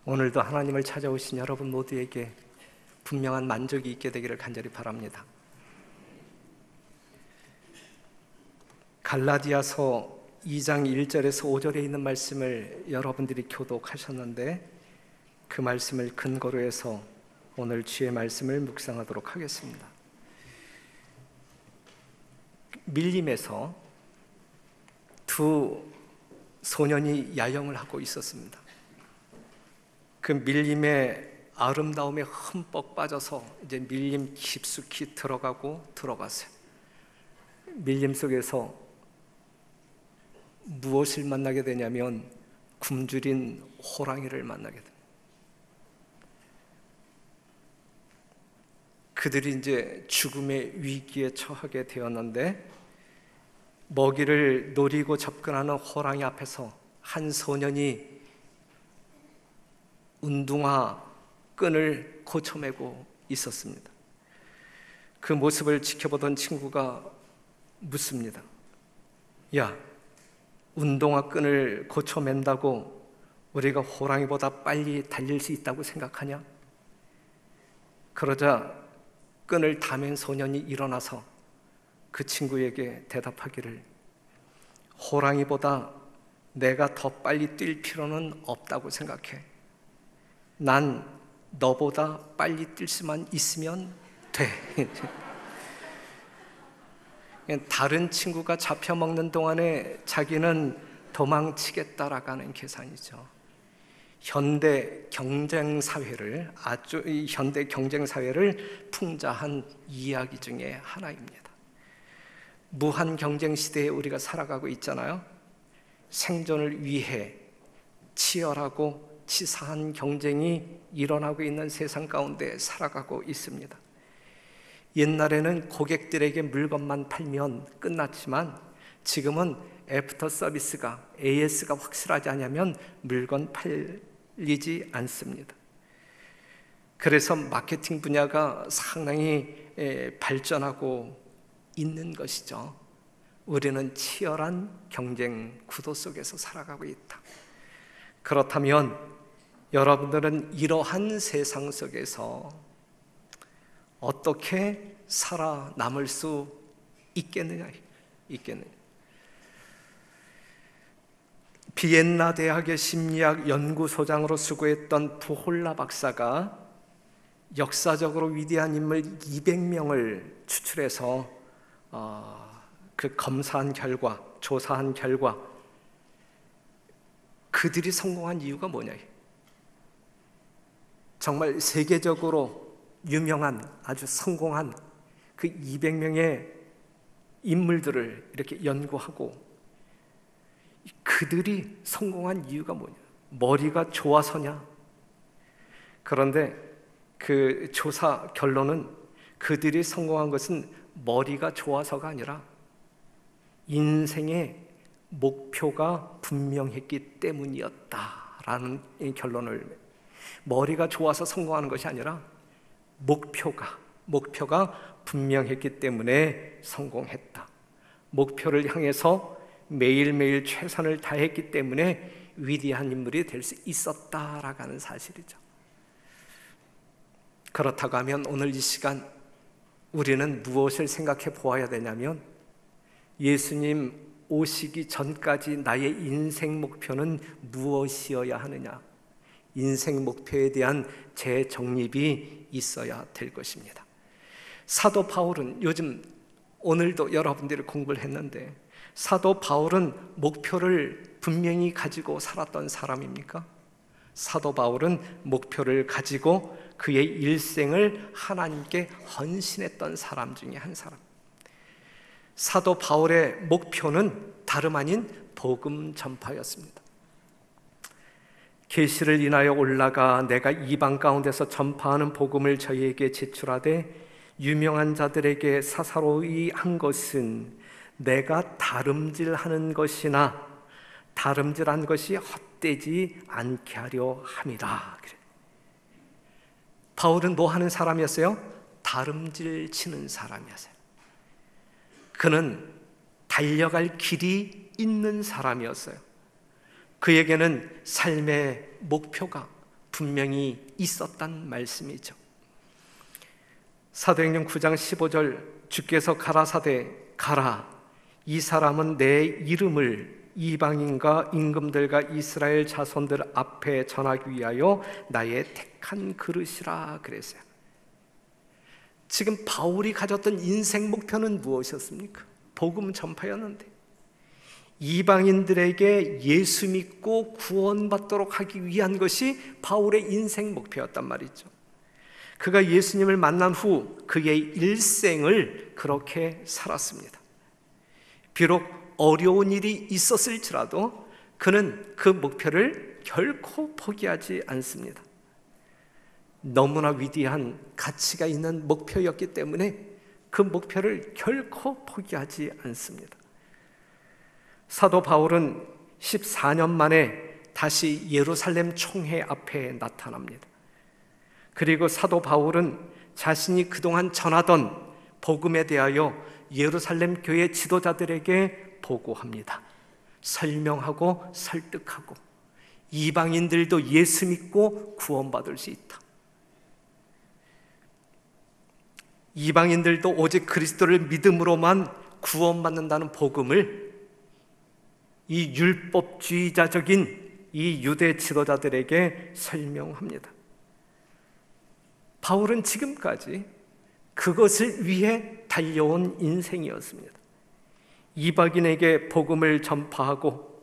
오늘도 하나님을 찾아오신 여러분 모두에게 분명한 만족이 있게 되기를 간절히 바랍니다. 갈라디아서 2장 1절에서 5절에 있는 말씀을 여러분들이 교독하셨는데 그 말씀을 근거로 해서 오늘 주의 말씀을 묵상하도록 하겠습니다. 밀림에서 두 소년이 야영을 하고 있었습니다. 그 밀림의 아름다움에 흠뻑 빠져서 이제 밀림 깊숙이 들어갔어요. 밀림 속에서 무엇을 만나게 되냐면 굶주린 호랑이를 만나게 됩니다. 그들이 이제 죽음의 위기에 처하게 되었는데 먹이를 노리고 접근하는 호랑이 앞에서 한 소년이 운동화 끈을 고쳐매고 있었습니다. 그 모습을 지켜보던 친구가 묻습니다. 야, 운동화 끈을 고쳐맨다고 우리가 호랑이보다 빨리 달릴 수 있다고 생각하냐? 그러자 끈을 다맨 소년이 일어나서 그 친구에게 대답하기를, 호랑이보다 내가 더 빨리 뛸 필요는 없다고 생각해. 난 너보다 빨리 뛸 수만 있으면 돼. 다른 친구가 잡혀먹는 동안에 자기는 도망치겠다라고 하는 계산이죠. 현대 경쟁 사회를 풍자한 이야기 중에 하나입니다. 무한 경쟁 시대에 우리가 살아가고 있잖아요. 생존을 위해 치열하고 치사한 경쟁이 일어나고 있는 세상 가운데 살아가고 있습니다. 옛날에는 고객들에게 물건만 팔면 끝났지만 지금은 애프터 서비스가, AS가 확실하지 않으면 물건 팔리지 않습니다. 그래서 마케팅 분야가 상당히 발전하고 있는 것이죠. 우리는 치열한 경쟁 구도 속에서 살아가고 있다. 그렇다면 여러분들은 이러한 세상 속에서 어떻게 살아남을 수 있겠느냐? 비엔나 대학의 심리학 연구소장으로 수고했던 부홀라 박사가 역사적으로 위대한 인물 200명을 추출해서 그 조사한 결과 그들이 성공한 이유가 뭐냐? 정말 세계적으로 유명한 아주 성공한 그 200명의 인물들을 이렇게 연구하고 그들이 성공한 이유가 뭐냐? 머리가 좋아서냐? 그런데 그 조사 결론은 그들이 성공한 것은 머리가 좋아서가 아니라 인생의 목표가 분명했기 때문이었다라는 결론을, 머리가 좋아서 성공하는 것이 아니라 목표가 분명했기 때문에 성공했다. 목표를 향해서 매일매일 최선을 다했기 때문에 위대한 인물이 될 수 있었다라고 하는 사실이죠. 그렇다고 하면 오늘 이 시간 우리는 무엇을 생각해 보아야 되냐면, 예수님 오시기 전까지 나의 인생 목표는 무엇이어야 하느냐? 인생 목표에 대한 재정립이 있어야 될 것입니다. 사도 바울은 오늘도 여러분들이 공부를 했는데, 사도 바울은 목표를 분명히 가지고 살았던 사람입니까? 사도 바울은 목표를 가지고 그의 일생을 하나님께 헌신했던 사람 중에 한 사람. 사도 바울의 목표는 다름 아닌 복음 전파였습니다. 계시를 인하여 올라가 내가 이방 가운데서 전파하는 복음을 저희에게 제출하되 유명한 자들에게 사사로이 한 것은 내가 다름질하는 것이나 다름질한 것이 헛되지 않게 하려 함이라. 바울은 뭐 하는 사람이었어요? 다름질 치는 사람이었어요. 그는 달려갈 길이 있는 사람이었어요. 그에게는 삶의 목표가 분명히 있었단 말씀이죠. 사도행전 9장 15절, 주께서 가라사대 가라, 이 사람은 내 이름을 이방인과 임금들과 이스라엘 자손들 앞에 전하기 위하여 나의 택한 그릇이라 그랬어요. 지금 바울이 가졌던 인생 목표는 무엇이었습니까? 복음 전파였는데, 이방인들에게 예수 믿고 구원받도록 하기 위한 것이 바울의 인생 목표였단 말이죠. 그가 예수님을 만난 후 그의 일생을 그렇게 살았습니다. 비록 어려운 일이 있었을지라도 그는 그 목표를 결코 포기하지 않습니다. 너무나 위대한 가치가 있는 목표였기 때문에 그 목표를 결코 포기하지 않습니다. 사도 바울은 14년 만에 다시 예루살렘 총회 앞에 나타납니다. 그리고 사도 바울은 자신이 그동안 전하던 복음에 대하여 예루살렘 교회 지도자들에게 보고합니다. 설명하고 설득하고 이방인들도 예수 믿고 구원받을 수 있다. 이방인들도 오직 그리스도를 믿음으로만 구원받는다는 복음을 이 율법주의자적인 이 유대 지도자들에게 설명합니다. 바울은 지금까지 그것을 위해 달려온 인생이었습니다. 이방인에게 복음을 전파하고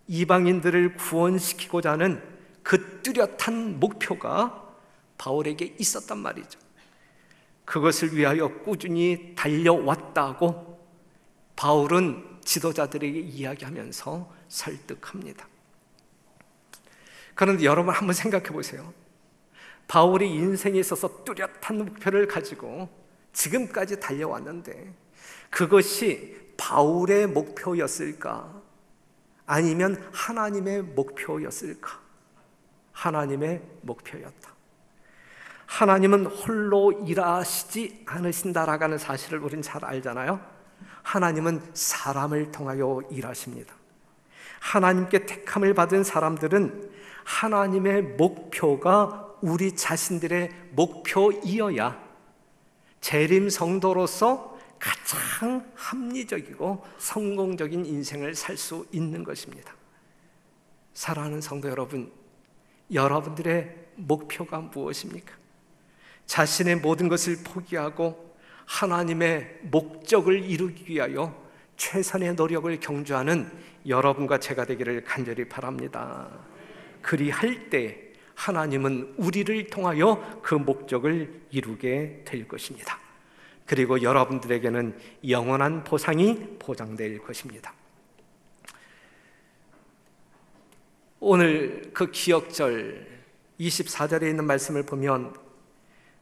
이방인들을 구원시키고자 하는 그 뚜렷한 목표가 바울에게 있었단 말이죠. 그것을 위하여 꾸준히 달려왔다고 바울은 지도자들에게 이야기하면서 설득합니다. 그런데 여러분 한번 생각해 보세요. 바울이 인생에 있어서 뚜렷한 목표를 가지고 지금까지 달려왔는데 그것이 바울의 목표였을까? 아니면 하나님의 목표였을까? 하나님의 목표였다. 하나님은 홀로 일하시지 않으신다라고 하는 사실을 우리는 잘 알잖아요. 하나님은 사람을 통하여 일하십니다. 하나님께 택함을 받은 사람들은 하나님의 목표가 우리 자신들의 목표이어야 재림 성도로서 가장 합리적이고 성공적인 인생을 살 수 있는 것입니다. 사랑하는 성도 여러분, 여러분들의 목표가 무엇입니까? 자신의 모든 것을 포기하고 하나님의 목적을 이루기 위하여 최선의 노력을 경주하는 여러분과 제가 되기를 간절히 바랍니다. 그리할 때 하나님은 우리를 통하여 그 목적을 이루게 될 것입니다. 그리고 여러분들에게는 영원한 보상이 보장될 것입니다. 오늘 그 기억절 24절에 있는 말씀을 보면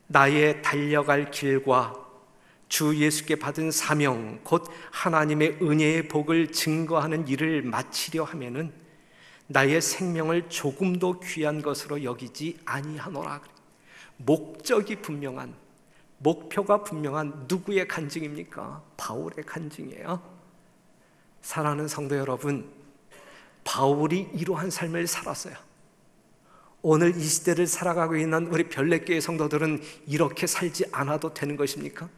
나의 달려갈 길과 주 예수께 받은 사명 곧 하나님의 은혜의 복을 증거하는 일을 마치려 하면은 나의 생명을 조금도 귀한 것으로 여기지 아니하노라. 목적이 분명한, 목표가 분명한 누구의 간증입니까? 바울의 간증이에요. 사랑하는 성도 여러분, 바울이 이러한 삶을 살았어요. 오늘 이 시대를 살아가고 있는 우리 별내교회 성도들은 이렇게 살지 않아도 되는 것입니까?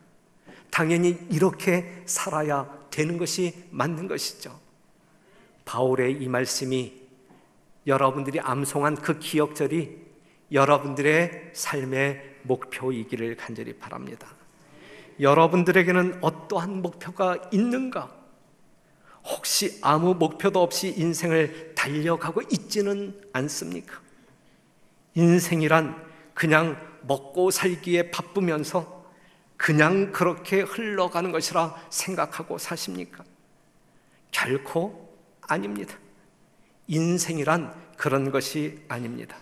당연히 이렇게 살아야 되는 것이 맞는 것이죠. 바울의 이 말씀이 여러분들이 암송한 그 기억절이 여러분들의 삶의 목표이기를 간절히 바랍니다. 여러분들에게는 어떠한 목표가 있는가? 혹시 아무 목표도 없이 인생을 달려가고 있지는 않습니까? 인생이란 그냥 먹고 살기에 바쁘면서 그냥 그렇게 흘러가는 것이라 생각하고 사십니까? 결코 아닙니다. 인생이란 그런 것이 아닙니다.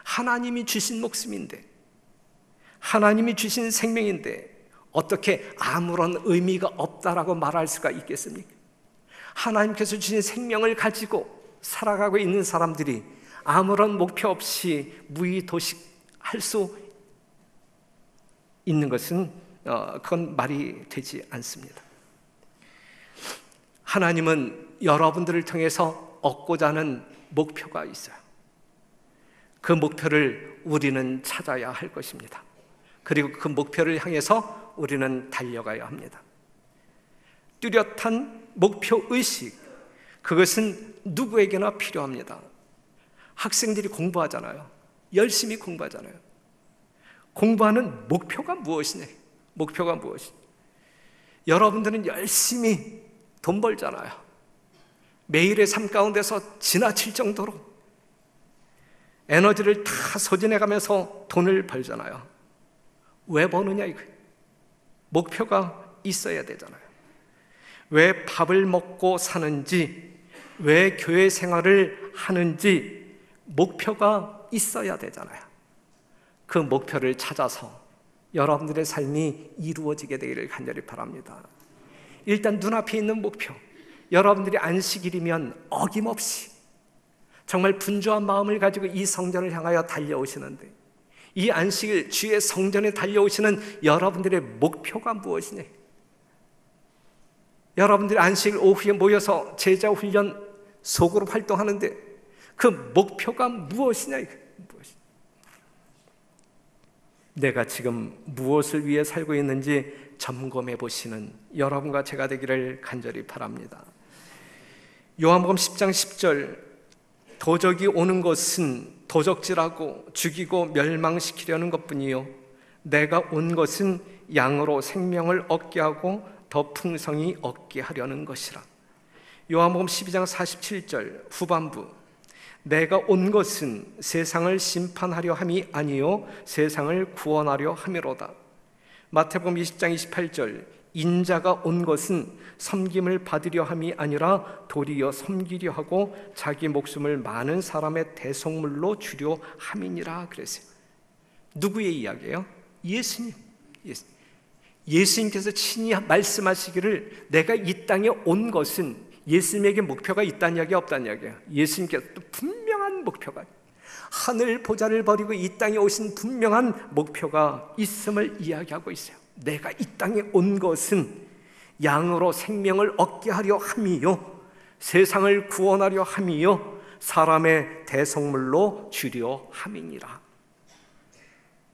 하나님이 주신 목숨인데, 하나님이 주신 생명인데 어떻게 아무런 의미가 없다라고 말할 수가 있겠습니까? 하나님께서 주신 생명을 가지고 살아가고 있는 사람들이 아무런 목표 없이 무의도식할 수 있는 것은 그건 말이 되지 않습니다. 하나님은 여러분들을 통해서 얻고자 하는 목표가 있어요. 그 목표를 우리는 찾아야 할 것입니다. 그리고 그 목표를 향해서 우리는 달려가야 합니다. 뚜렷한 목표의식, 그것은 누구에게나 필요합니다. 학생들이 공부하잖아요. 열심히 공부하잖아요. 공부하는 목표가 무엇이냐? 목표가 무엇이냐? 여러분들은 열심히 돈 벌잖아요. 매일의 삶 가운데서 지나칠 정도로 에너지를 다 소진해가면서 돈을 벌잖아요. 왜 버느냐 이거예요. 목표가 있어야 되잖아요. 왜 밥을 먹고 사는지, 왜 교회 생활을 하는지 목표가 있어야 되잖아요. 그 목표를 찾아서 여러분들의 삶이 이루어지게 되기를 간절히 바랍니다. 일단 눈앞에 있는 목표, 여러분들이 안식일이면 어김없이 정말 분주한 마음을 가지고 이 성전을 향하여 달려오시는데, 이 안식일 주의 성전에 달려오시는 여러분들의 목표가 무엇이냐? 여러분들이 안식일 오후에 모여서 제자 훈련 소그룹 활동하는데 그 목표가 무엇이냐? 내가 지금 무엇을 위해 살고 있는지 점검해 보시는 여러분과 제가 되기를 간절히 바랍니다. 요한복음 10장 10절, 도적이 오는 것은 도적질하고 죽이고 멸망시키려는 것뿐이요 내가 온 것은 양으로 생명을 얻게 하고 더 풍성히 얻게 하려는 것이라. 요한복음 12장 47절 후반부, 내가 온 것은 세상을 심판하려 함이 아니요 세상을 구원하려 함이로다. 마태복음 20장 28절, 인자가 온 것은 섬김을 받으려 함이 아니라 도리어 섬기려 하고 자기 목숨을 많은 사람의 대속물로 주려 함이니라 그랬어요. 누구의 이야기예요? 예수님. 예수님께서 친히 말씀하시기를 내가 이 땅에 온 것은, 예수님에게 목표가 있다는 이야기 없다는 이야기예요. 예수님께서 또 분명한 목표가, 하늘 보좌를 버리고 이 땅에 오신 분명한 목표가 있음을 이야기하고 있어요. 내가 이 땅에 온 것은 양으로 생명을 얻게 하려 함이요 세상을 구원하려 함이요 사람의 대속물로 주려 함이니라.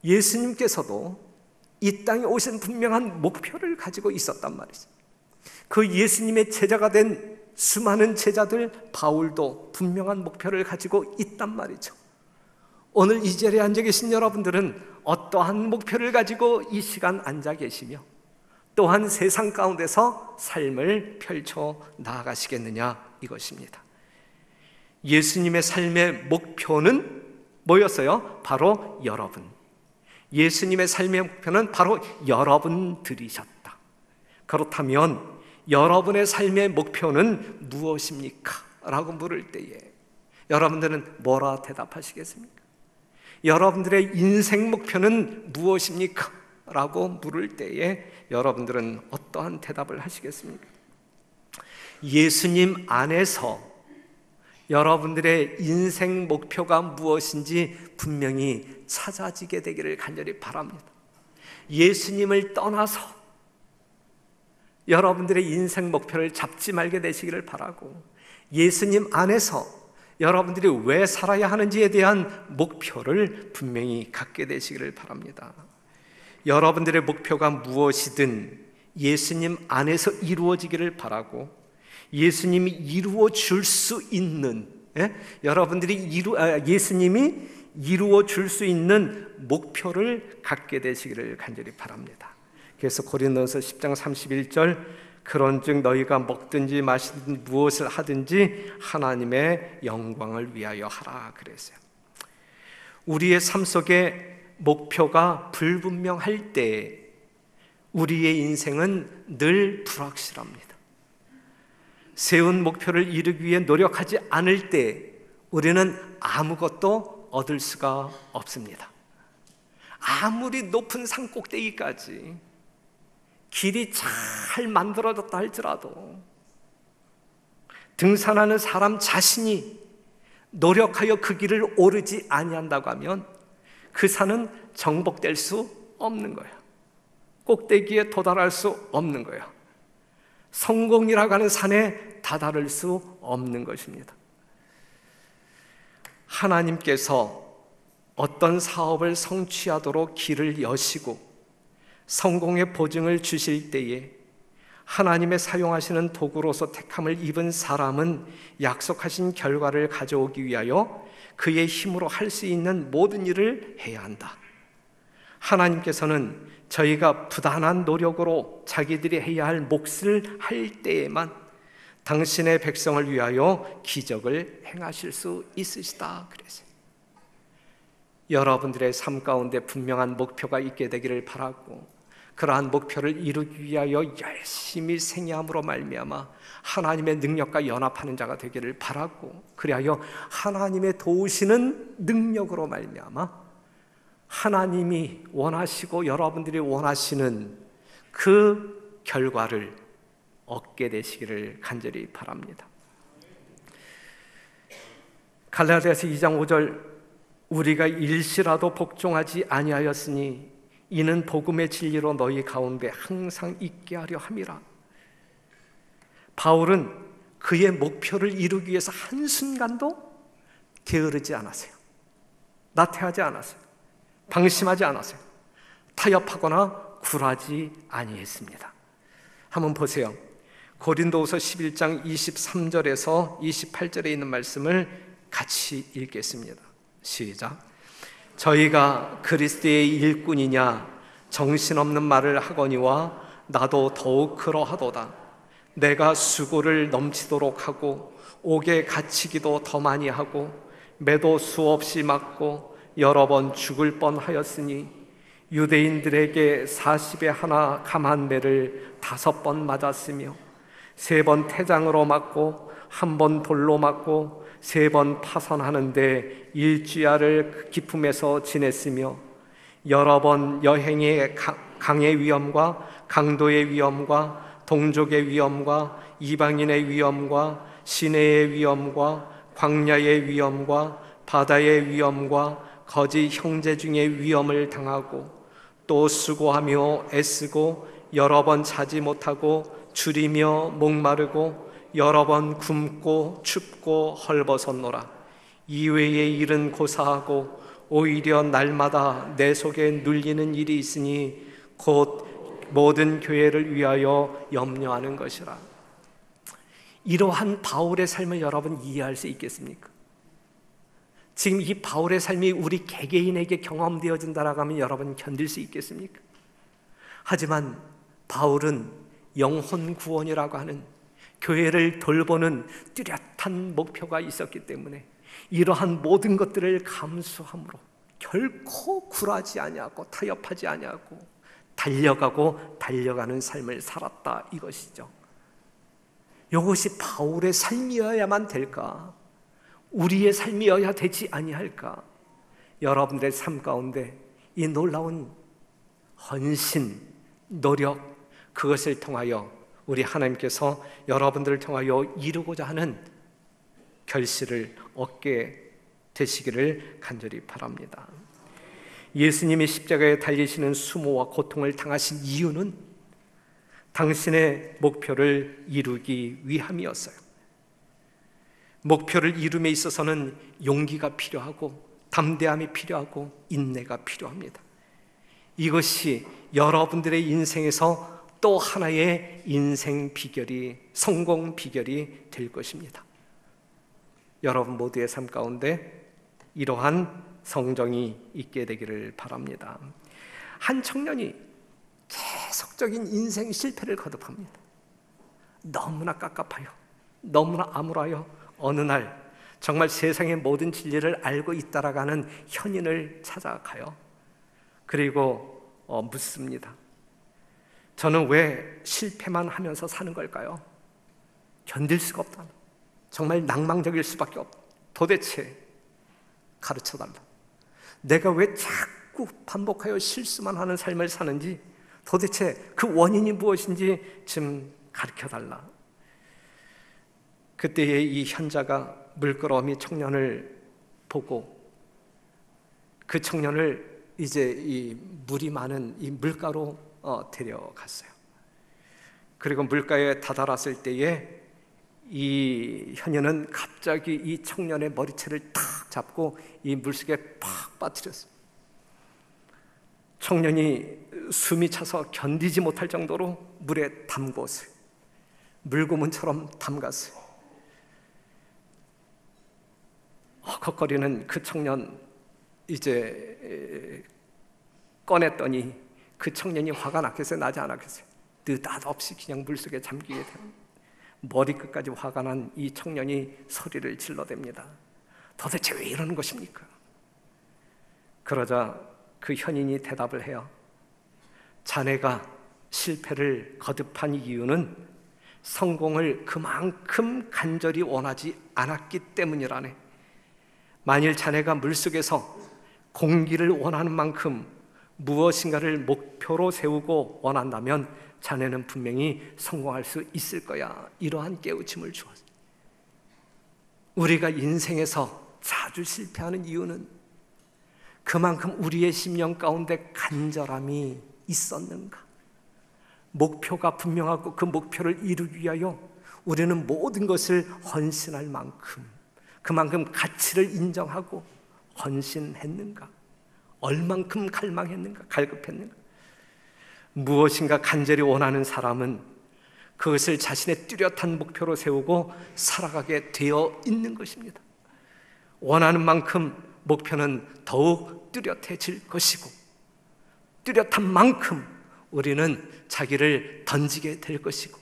예수님께서도 이 땅에 오신 분명한 목표를 가지고 있었단 말이죠. 그 예수님의 제자가 된 수많은 제자들, 바울도 분명한 목표를 가지고 있단 말이죠. 오늘 이 자리에 앉아 계신 여러분들은 어떠한 목표를 가지고 이 시간 앉아 계시며 또한 세상 가운데서 삶을 펼쳐 나아가시겠느냐, 이것입니다. 예수님의 삶의 목표는 뭐였어요? 바로 여러분. 예수님의 삶의 목표는 바로 여러분들이셨다. 그렇다면 여러분의 삶의 목표는 무엇입니까? 라고 물을 때에 여러분들은 뭐라 대답하시겠습니까? 여러분들의 인생 목표는 무엇입니까? 라고 물을 때에 여러분들은 어떠한 대답을 하시겠습니까? 예수님 안에서 여러분들의 인생 목표가 무엇인지 분명히 찾아지게 되기를 간절히 바랍니다. 예수님을 떠나서 여러분들의 인생 목표를 잡지 말게 되시기를 바라고, 예수님 안에서 여러분들이 왜 살아야 하는지에 대한 목표를 분명히 갖게 되시기를 바랍니다. 여러분들의 목표가 무엇이든 예수님 안에서 이루어지기를 바라고, 예수님이 이루어 줄 수 있는, 예수님이 이루어 줄 수 있는 목표를 갖게 되시기를 간절히 바랍니다. 그래서 고린도서 10장 31절, 그런즉 너희가 먹든지 마시든 무엇을 하든지 하나님의 영광을 위하여 하라 그랬어요. 우리의 삶 속에 목표가 불분명할 때 우리의 인생은 늘 불확실합니다. 세운 목표를 이루기 위해 노력하지 않을 때 우리는 아무것도 얻을 수가 없습니다. 아무리 높은 산 꼭대기까지 길이 잘 만들어졌다 할지라도 등산하는 사람 자신이 노력하여 그 길을 오르지 아니한다고 하면 그 산은 정복될 수 없는 거예요. 꼭대기에 도달할 수 없는 거예요. 성공이라고 하는 산에 다다를 수 없는 것입니다. 하나님께서 어떤 사업을 성취하도록 길을 여시고 성공의 보증을 주실 때에 하나님의 사용하시는 도구로서 택함을 입은 사람은 약속하신 결과를 가져오기 위하여 그의 힘으로 할 수 있는 모든 일을 해야 한다. 하나님께서는 저희가 부단한 노력으로 자기들이 해야 할 몫을 할 때에만 당신의 백성을 위하여 기적을 행하실 수 있으시다 그랬어요. 여러분들의 삶 가운데 분명한 목표가 있게 되기를 바라고, 그러한 목표를 이루기 위하여 열심히 생애함으로 말미암아 하나님의 능력과 연합하는 자가 되기를 바라고, 그리하여 하나님의 도우시는 능력으로 말미암아 하나님이 원하시고 여러분들이 원하시는 그 결과를 얻게 되시기를 간절히 바랍니다. 갈라디아서 2장 5절, 우리가 일시라도 복종하지 아니하였으니 이는 복음의 진리로 너희 가운데 항상 있게 하려 함이라. 바울은 그의 목표를 이루기 위해서 한순간도 게으르지 않았어요. 나태하지 않았어요. 방심하지 않았어요. 타협하거나 굴하지 아니했습니다. 한번 보세요. 고린도후서 11장 23절에서 28절에 있는 말씀을 같이 읽겠습니다. 시작. 저희가 그리스도의 일꾼이냐 정신없는 말을 하거니와 나도 더욱 그러하도다. 내가 수고를 넘치도록 하고 옥에 갇히기도 더 많이 하고 매도 수없이 맞고 여러 번 죽을 뻔하였으니 유대인들에게 40에 하나 감한 매를 5번 맞았으며 3번 태장으로 맞고 1번 돌로 맞고 3번 파선하는데 일주야를 기품에서 지냈으며 여러 번 여행의 강의 위험과 강도의 위험과 동족의 위험과 이방인의 위험과 시내의 위험과 광야의 위험과 바다의 위험과 거짓 형제 중에 위험을 당하고 또 수고하며 애쓰고 여러 번 자지 못하고 줄이며 목마르고 여러 번 굶고 춥고 헐벗었노라. 이외의 일은 고사하고 오히려 날마다 내 속에 눌리는 일이 있으니 곧 모든 교회를 위하여 염려하는 것이라. 이러한 바울의 삶을 여러분 이해할 수 있겠습니까? 지금 이 바울의 삶이 우리 개개인에게 경험되어진다라고 하면 여러분 견딜 수 있겠습니까? 하지만 바울은 영혼 구원이라고 하는 교회를 돌보는 뚜렷한 목표가 있었기 때문에 이러한 모든 것들을 감수함으로 결코 굴하지 아니하고 타협하지 아니하고 달려가고 달려가는 삶을 살았다, 이것이죠. 이것이 바울의 삶이어야만 될까? 우리의 삶이어야 되지 아니할까? 여러분들의 삶 가운데 이 놀라운 헌신, 노력, 그것을 통하여 우리 하나님께서 여러분들을 통하여 이루고자 하는 결실을 얻게 되시기를 간절히 바랍니다. 예수님이 십자가에 달리시는 수모와 고통을 당하신 이유는 당신의 목표를 이루기 위함이었어요. 목표를 이룸에 있어서는 용기가 필요하고 담대함이 필요하고 인내가 필요합니다. 이것이 여러분들의 인생에서 또 하나의 인생 비결이, 성공 비결이 될 것입니다. 여러분 모두의 삶 가운데 이러한 성정이 있게 되기를 바랍니다. 한 청년이 계속적인 인생 실패를 거듭합니다. 너무나 깝깝하여, 너무나 암울하여 어느 날 정말 세상의 모든 진리를 알고 있다라고 하는 현인을 찾아가요. 그리고 묻습니다. 저는 왜 실패만 하면서 사는 걸까요? 견딜 수가 없다. 정말 낭망적일 수밖에 없다. 도대체 가르쳐달라. 내가 왜 자꾸 반복하여 실수만 하는 삶을 사는지, 도대체 그 원인이 무엇인지 좀 가르쳐달라. 그때의 이 현자가 물끄러미 청년을 보고 그 청년을 이제 이 물이 많은 이 물가로 데려갔어요. 그리고 물가에 다다랐을 때에 이 현녀는 갑자기 이 청년의 머리채를 탁 잡고 이 물속에 팍 빠뜨렸어요. 청년이 숨이 차서 견디지 못할 정도로 물에 담궜어요. 물고문처럼 담갔어요. 헉헉거리는 그 청년 이제 꺼냈더니 그 청년이 화가 났겠어요? 나지 않았겠어요? 느닷없이 그냥 물속에 잠기게 됩니다. 머리끝까지 화가 난 이 청년이 소리를 질러댑니다. 도대체 왜 이러는 것입니까? 그러자 그 현인이 대답을 해요. 자네가 실패를 거듭한 이유는 성공을 그만큼 간절히 원하지 않았기 때문이라네. 만일 자네가 물속에서 공기를 원하는 만큼 무엇인가를 목표로 세우고 원한다면 자네는 분명히 성공할 수 있을 거야. 이러한 깨우침을 주었어요. 우리가 인생에서 자주 실패하는 이유는 그만큼 우리의 심령 가운데 간절함이 있었는가? 목표가 분명하고 그 목표를 이루기 위하여 우리는 모든 것을 헌신할 만큼 그만큼 가치를 인정하고 헌신했는가? 얼만큼 갈망했는가? 갈급했는가? 무엇인가 간절히 원하는 사람은 그것을 자신의 뚜렷한 목표로 세우고 살아가게 되어 있는 것입니다. 원하는 만큼 목표는 더욱 뚜렷해질 것이고 뚜렷한 만큼 우리는 자기를 던지게 될 것이고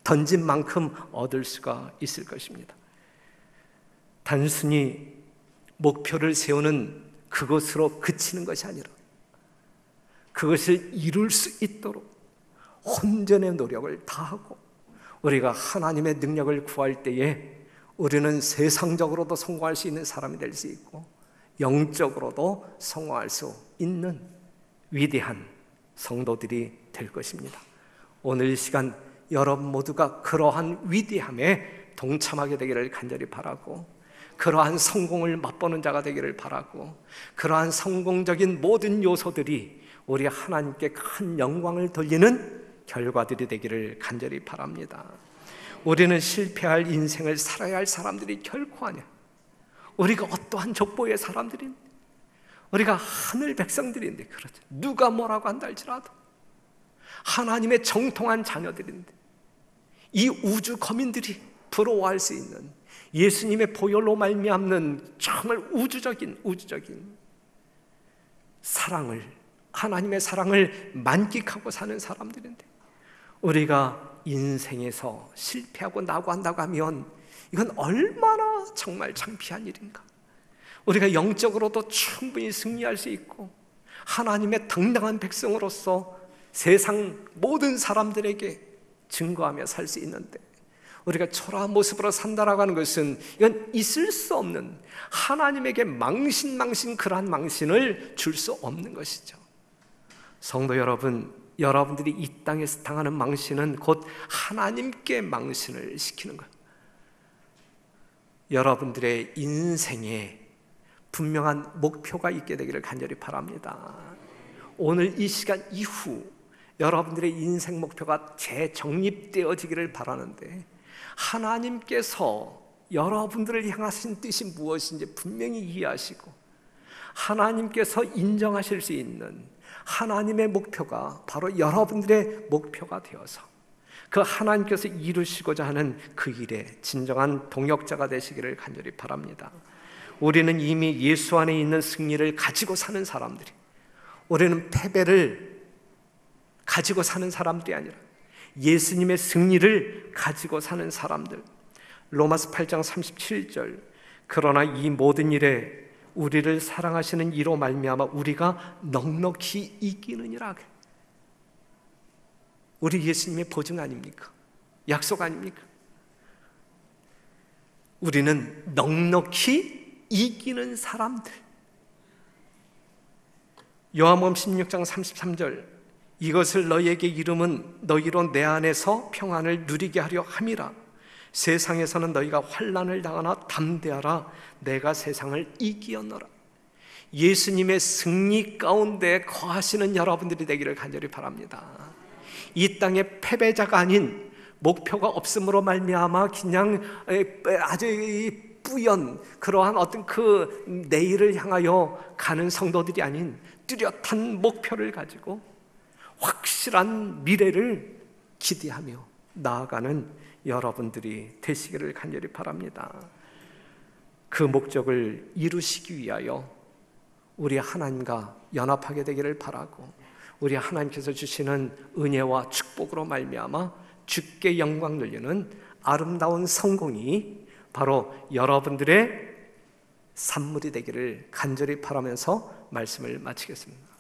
던진 만큼 얻을 수가 있을 것입니다. 단순히 목표를 세우는 그것으로 그치는 것이 아니라 그것을 이룰 수 있도록 혼전의 노력을 다하고 우리가 하나님의 능력을 구할 때에 우리는 세상적으로도 성공할 수 있는 사람이 될 수 있고 영적으로도 성공할 수 있는 위대한 성도들이 될 것입니다. 오늘 이 시간 여러분 모두가 그러한 위대함에 동참하게 되기를 간절히 바라고 그러한 성공을 맛보는 자가 되기를 바라고 그러한 성공적인 모든 요소들이 우리 하나님께 큰 영광을 돌리는 결과들이 되기를 간절히 바랍니다. 우리는 실패할 인생을 살아야 할 사람들이 결코 아니야. 우리가 어떠한 족보의 사람들인데 우리가 하늘 백성들인데 그렇죠. 누가 뭐라고 한다 할지라도 하나님의 정통한 자녀들인데 이 우주 거민들이 부러워할 수 있는 예수님의 보혈로 말미암는 정말 우주적인 사랑을 하나님의 사랑을 만끽하고 사는 사람들인데 우리가 인생에서 실패하고 낙오한다고 하면 이건 얼마나 정말 창피한 일인가. 우리가 영적으로도 충분히 승리할 수 있고 하나님의 당당한 백성으로서 세상 모든 사람들에게 증거하며 살 수 있는데 우리가 초라한 모습으로 산다라고 하는 것은 이건 있을 수 없는 하나님에게 망신 그러한 망신을 줄 수 없는 것이죠. 성도 여러분, 여러분들이 이 땅에서 당하는 망신은 곧 하나님께 망신을 시키는 거예요. 여러분들의 인생에 분명한 목표가 있게 되기를 간절히 바랍니다. 오늘 이 시간 이후 여러분들의 인생 목표가 재정립되어지기를 바라는데 하나님께서 여러분들을 향하신 뜻이 무엇인지 분명히 이해하시고 하나님께서 인정하실 수 있는 하나님의 목표가 바로 여러분들의 목표가 되어서 그 하나님께서 이루시고자 하는 그 일에 진정한 동역자가 되시기를 간절히 바랍니다. 우리는 이미 예수 안에 있는 승리를 가지고 사는 사람들이, 우리는 패배를 가지고 사는 사람들이 아니라 예수님의 승리를 가지고 사는 사람들. 로마서 8장 37절 그러나 이 모든 일에 우리를 사랑하시는 이로 말미암아 우리가 넉넉히 이기느니라. 우리 예수님의 보증 아닙니까? 약속 아닙니까? 우리는 넉넉히 이기는 사람들. 요한복음 16장 33절 이것을 너희에게 이름은 너희로 내 안에서 평안을 누리게 하려 함이라. 세상에서는 너희가 환난을 당하나 담대하라. 내가 세상을 이기었노라. 예수님의 승리 가운데 거하시는 여러분들이 되기를 간절히 바랍니다. 이 땅의 패배자가 아닌 목표가 없음으로 말미암아 그냥 아주 뿌연 그러한 어떤 그 내일을 향하여 가는 성도들이 아닌 뚜렷한 목표를 가지고 확실한 미래를 기대하며 나아가는 여러분들이 되시기를 간절히 바랍니다. 그 목적을 이루시기 위하여 우리 하나님과 연합하게 되기를 바라고, 우리 하나님께서 주시는 은혜와 축복으로 말미암아 주께 영광 돌리는 아름다운 성공이 바로 여러분들의 산물이 되기를 간절히 바라면서 말씀을 마치겠습니다.